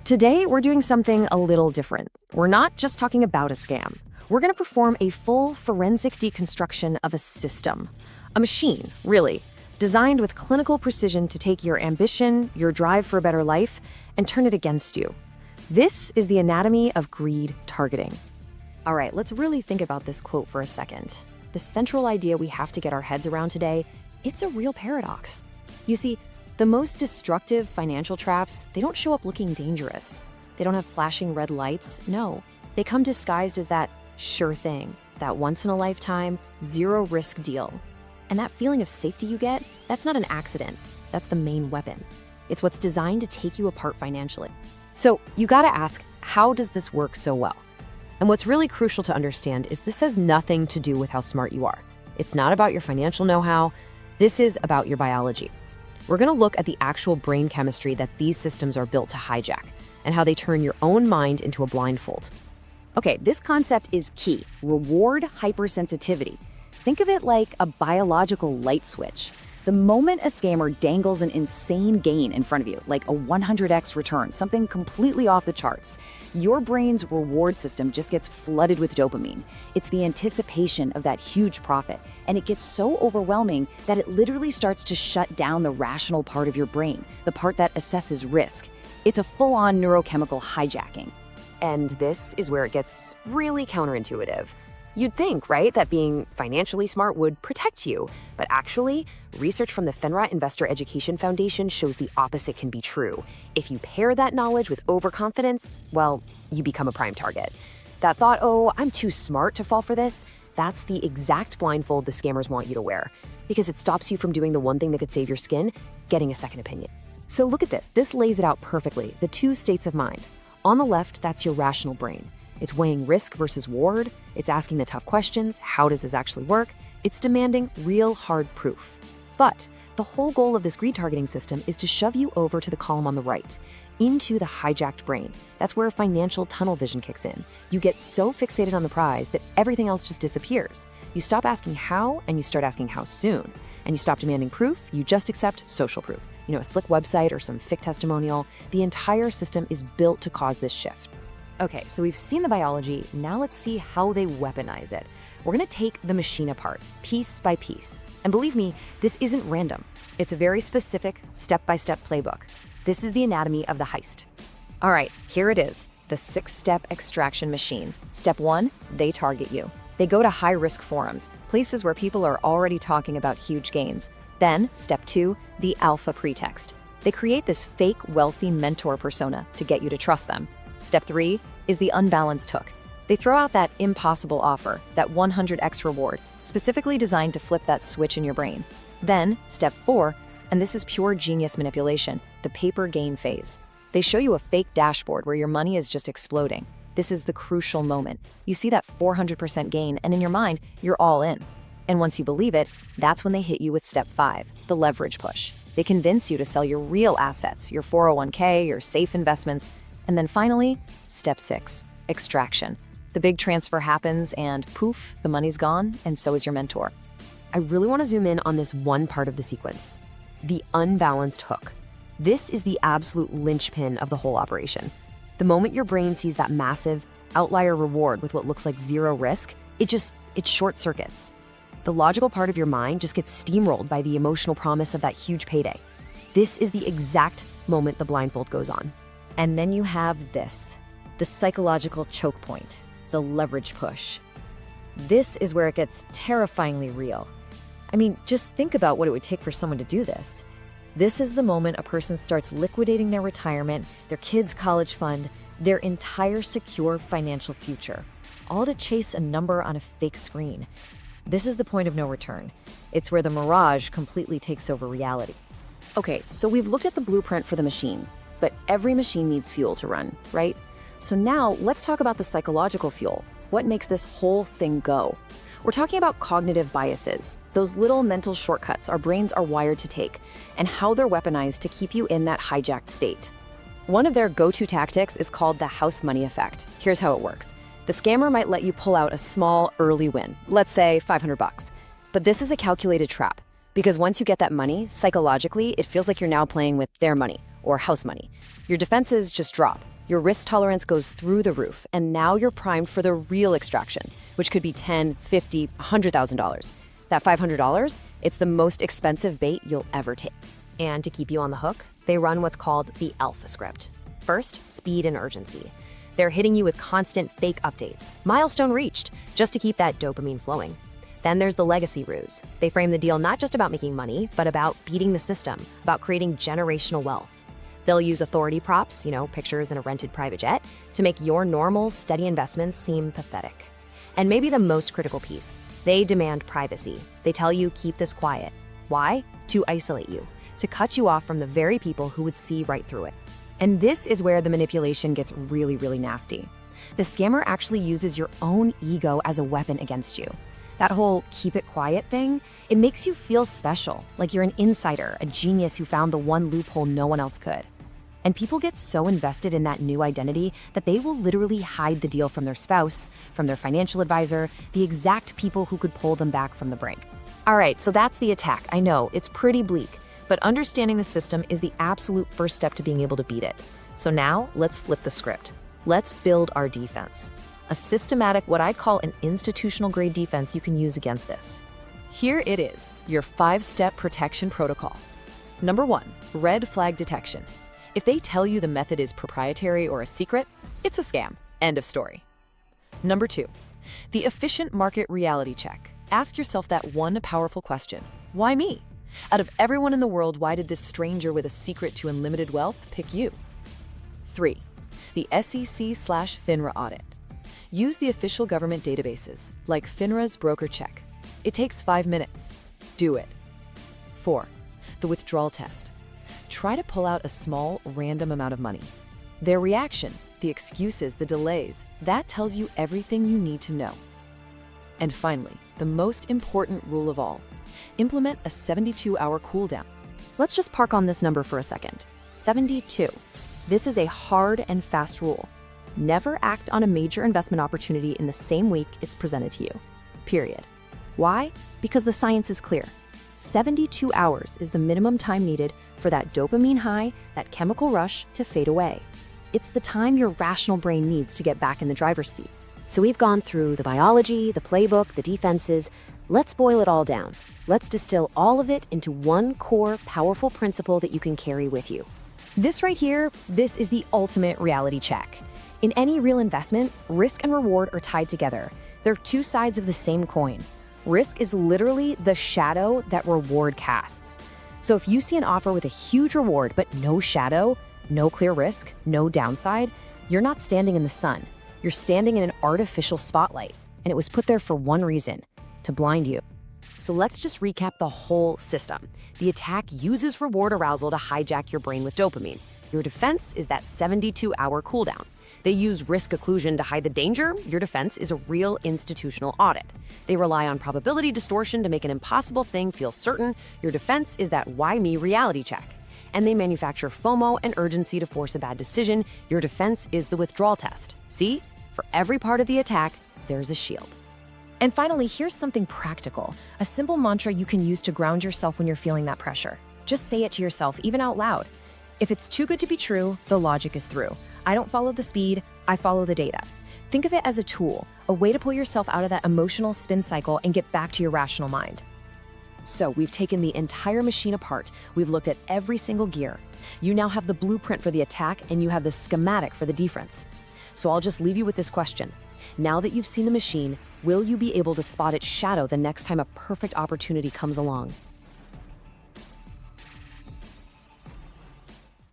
Today, we're doing something a little different. We're not just talking about a scam. We're going to perform a full forensic deconstruction of a system. A machine, really, designed with clinical precision to take your ambition, your drive for a better life, and turn it against you. This is the anatomy of greed targeting. All right, let's really think about this quote for a second. The central idea we have to get our heads around today, it's a real paradox. You see, the most destructive financial traps, they don't show up looking dangerous. They don't have flashing red lights. No, they come disguised as that sure thing, that once-in-a-lifetime, zero-risk deal. And that feeling of safety you get, that's not an accident. That's the main weapon. It's what's designed to take you apart financially. So you gotta ask, how does this work so well? And what's really crucial to understand is this has nothing to do with how smart you are. It's not about your financial know-how. This is about your biology. We're gonna look at the actual brain chemistry that these systems are built to hijack and how they turn your own mind into a blindfold. Okay, this concept is key. Reward hypersensitivity. Think of it like a biological light switch. The moment a scammer dangles an insane gain in front of you, like a 100x return, something completely off the charts, your brain's reward system just gets flooded with dopamine. It's the anticipation of that huge profit, and it gets so overwhelming that it literally starts to shut down the rational part of your brain, the part that assesses risk. It's a full-on neurochemical hijacking. And this is where it gets really counterintuitive. You'd think, right, that being financially smart would protect you. But actually, research from the Fenrat Investor Education Foundation shows the opposite can be true. If you pair that knowledge with overconfidence, well, you become a prime target. That thought, oh, I'm too smart to fall for this, that's the exact blindfold the scammers want you to wear. Because it stops you from doing the one thing that could save your skin, getting a second opinion. So look at this. This lays it out perfectly, the two states of mind. On the left, that's your rational brain. It's weighing risk versus reward. It's asking the tough questions. How does this actually work? It's demanding real hard proof. But the whole goal of this greed targeting system is to shove you over to the column on the right, into the hijacked brain. That's where financial tunnel vision kicks in. You get so fixated on the prize that everything else just disappears. You stop asking how, and you start asking how soon. And you stop demanding proof, you just accept social proof. A slick website or some fake testimonial. The entire system is built to cause this shift. Okay, so we've seen the biology, now let's see how they weaponize it. We're gonna take the machine apart, piece by piece. And believe me, this isn't random. It's a very specific, step-by-step playbook. This is the anatomy of the heist. All right, here it is, the 6-step extraction machine. Step 1, they target you. They go to high-risk forums, places where people are already talking about huge gains. Then, step 2, the alpha pretext. They create this fake, wealthy mentor persona to get you to trust them. Step 3 is the unbalanced hook. They throw out that impossible offer, that 100x reward, specifically designed to flip that switch in your brain. Then, step 4, and this is pure genius manipulation, the paper gain phase. They show you a fake dashboard where your money is just exploding. This is the crucial moment. You see that 400% gain, and in your mind, you're all in. And once you believe it, that's when they hit you with step 5, the leverage push. They convince you to sell your real assets, your 401k, your safe investments. And then finally, step 6, extraction. The big transfer happens and poof, the money's gone, and so is your mentor. I really want to zoom in on this one part of the sequence, the unbalanced hook. This is the absolute linchpin of the whole operation. The moment your brain sees that massive outlier reward with what looks like zero risk, it short circuits. The logical part of your mind just gets steamrolled by the emotional promise of that huge payday. This is the exact moment the blindfold goes on. And then you have this, the psychological choke point, the leverage push. This is where it gets terrifyingly real. I mean, just think about what it would take for someone to do this. This is the moment a person starts liquidating their retirement, their kids' college fund, their entire secure financial future, all to chase a number on a fake screen. This is the point of no return. It's where the mirage completely takes over reality. Okay, so we've looked at the blueprint for the machine. But every machine needs fuel to run, right? So now let's talk about the psychological fuel. What makes this whole thing go? We're talking about cognitive biases, those little mental shortcuts our brains are wired to take, and how they're weaponized to keep you in that hijacked state. One of their go-to tactics is called the house money effect. Here's how it works. The scammer might let you pull out a small early win, let's say $500. But this is a calculated trap, because once you get that money, psychologically, it feels like you're now playing with their money, or house money. Your defenses just drop. Your risk tolerance goes through the roof, and now you're primed for the real extraction, which could be $10, $50, $100,000. That $500, it's the most expensive bait you'll ever take. And to keep you on the hook, they run what's called the alpha script. First, speed and urgency. They're hitting you with constant fake updates, milestone reached, just to keep that dopamine flowing. Then there's the legacy ruse. They frame the deal not just about making money, but about beating the system, about creating generational wealth. They'll use authority props, pictures in a rented private jet, to make your normal, steady investments seem pathetic. And maybe the most critical piece, they demand privacy. They tell you, keep this quiet. Why? To isolate you, to cut you off from the very people who would see right through it. And this is where the manipulation gets really, really nasty. The scammer actually uses your own ego as a weapon against you. That whole keep it quiet thing, it makes you feel special, like you're an insider, a genius who found the one loophole no one else could. And people get so invested in that new identity that they will literally hide the deal from their spouse, from their financial advisor, the exact people who could pull them back from the brink. All right, so that's the attack. I know, it's pretty bleak, but understanding the system is the absolute first step to being able to beat it. So now, let's flip the script. Let's build our defense. A systematic, what I'd call an institutional-grade defense you can use against this. Here it is, your 5-step protection protocol. Number 1, red flag detection. If they tell you the method is proprietary or a secret, it's a scam. End of story. Number 2, the efficient market reality check. Ask yourself that one powerful question. Why me? Out of everyone in the world, why did this stranger with a secret to unlimited wealth pick you? 3, the SEC/FINRA audit. Use the official government databases, like FINRA's broker check. It takes 5 minutes. Do it. 4, the withdrawal test. Try to pull out a small, random amount of money. Their reaction, the excuses, the delays, that tells you everything you need to know. And finally, the most important rule of all, implement a 72-hour cooldown. Let's just park on this number for a second. 72. This is a hard and fast rule. Never act on a major investment opportunity in the same week it's presented to you. Period. Why? Because the science is clear. 72 hours is the minimum time needed for that dopamine high, that chemical rush to fade away. It's the time your rational brain needs to get back in the driver's seat. So we've gone through the biology, the playbook, the defenses. Let's boil it all down. Let's distill all of it into one core, powerful principle that you can carry with you. This right here, this is the ultimate reality check. In any real investment, risk and reward are tied together. They're two sides of the same coin. Risk is literally the shadow that reward casts. So if you see an offer with a huge reward but no shadow, no clear risk, no downside, you're not standing in the sun. You're standing in an artificial spotlight, and it was put there for one reason, to blind you. So let's just recap the whole system. The attack uses reward arousal to hijack your brain with dopamine. Your defense is that 72-hour cooldown. They use risk-occlusion to hide the danger. Your defense is a real institutional audit. They rely on probability distortion to make an impossible thing feel certain. Your defense is that why me reality check. And they manufacture FOMO and urgency to force a bad decision. Your defense is the withdrawal test. See? For every part of the attack, there's a shield. And finally, here's something practical, a simple mantra you can use to ground yourself when you're feeling that pressure. Just say it to yourself, even out loud. If it's too good to be true, the logic is through. I don't follow the speed, I follow the data. Think of it as a tool, a way to pull yourself out of that emotional spin cycle and get back to your rational mind. So we've taken the entire machine apart. We've looked at every single gear. You now have the blueprint for the attack and you have the schematic for the defense. So I'll just leave you with this question. Now that you've seen the machine, will you be able to spot its shadow the next time a perfect opportunity comes along?